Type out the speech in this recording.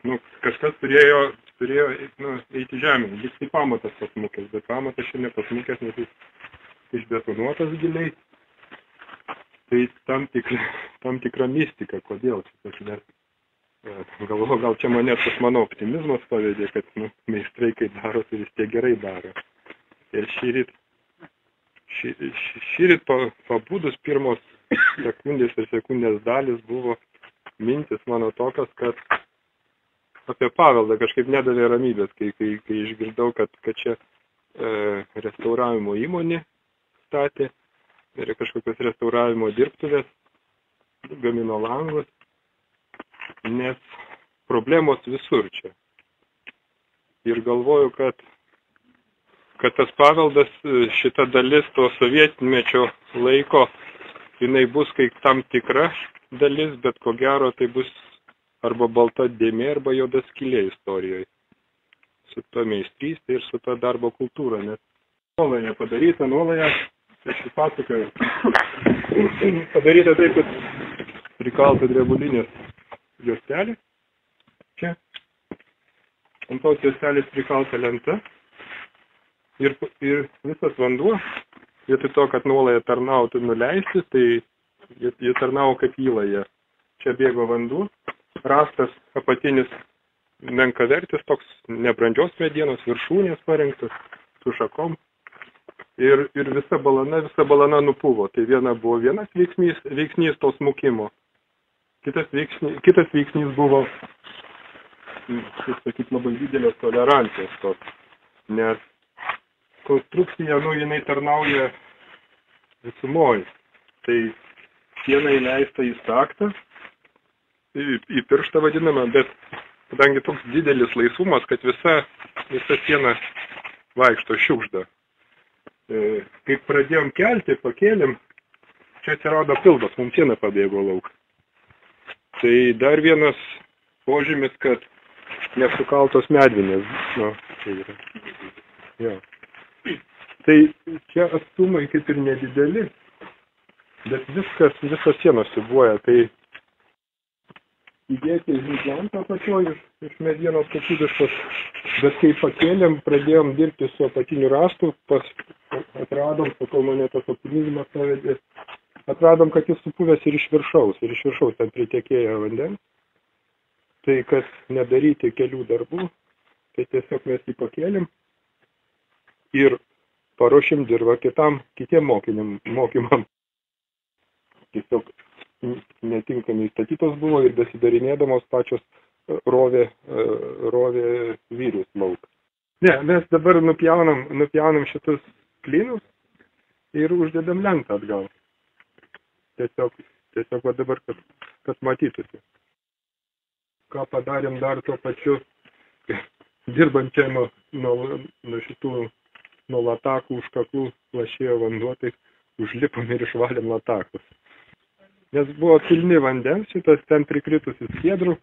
nu, kažkas turėjo eiti žemėn. Lyg tai pamatas pasmukęs, bet pamatas šiandien nepasmukęs, nes jis išbetonuotas giliai. Tai tam tikra mistika, kodėl čia galvoju, gal čia mane tas mano optimizmas pavedė, kad meistrai kai daro, tai vis tiek gerai daro. Ir šįryt pabudus pirmos sekundės dalis buvo mintis mano tokios, kad apie paveldą kažkaip nedavė ramybės, kai išgirdau, kad čia restauravimo įmonė statė ir kažkokios restauravimo dirbtuvės, gamino langus, nes problemos visur čia. Ir galvoju, kad tas paveldas, šita dalis to sovietmečio laiko, jinai bus kaip tam tikra dalis, bet ko gero tai bus arba balta dėmė, arba juoda skylė istorijoje. Su to meistrystė ir su to darbo kultūra, nes nuolaja padaryta, aš pasakoju, padaryta taip, kad prikalta drebulinės juostelė, čia, ant tos juostelės prikalta lenta ir visas vanduo, vietoj to, kad nuolaja tarnautų nuleisti, tai jie tarnavo kaip įlaja. Čia bėgo vanduo, rastas apatinis menkavertis, toks nebrandžios medienos, viršūnės parengtas su šakom ir visa balana nupuvo. Tai buvo vienas veiksnys to smukimo. Kitas veiksnys buvo, kaip sakyt, labai didelės tolerancijos tos, nes konstrukcija, jinai tarnauja visumoj. Tai siena įleista į staktą, į pirštą vadinamą, bet kadangi toks didelis laisvumas, kad visa siena vaikšto šiukšda. Kai pradėjom kelti, pakėlėm, čia atsirado pilvas, mums siena pabėgo lauk. Tai dar vienas požymis, kad nesukaltos medvinės. Tai yra. Jo. Tai čia atstumai kaip ir nedideli, bet visas sienos sibuoja. Tai įdėti žinklantą apačioj iš medienos kokybiškos, bet kai pakėlėm, pradėjom dirbti su apatiniu rastu, atradom, sakau, mane tas optimizmas pavedė, atradom, kad jis supuvęs ir iš viršaus ten pritekėjo vandens. Tai, kad nedaryti kelių darbų, tai tiesiog mes jį pakėlėm ir paruošim dirvą kitiem mokymam. Tiesiog netinkamai statytos buvo ir besidarinėdamos pačios rovė vyrius lauk. Ne, mes dabar nupjaunam šitus klynus ir uždedam lentą atgal. Tiesiog va dabar, kad matytųsi. Ką padarėm dar tuo pačiu, dirbant čia nuo latakų užkaklų lašėjo vanduo, tai užlipom ir išvalėm latakus. Nes buvo pilni vandens, šitas ten prikritusi skiedrų,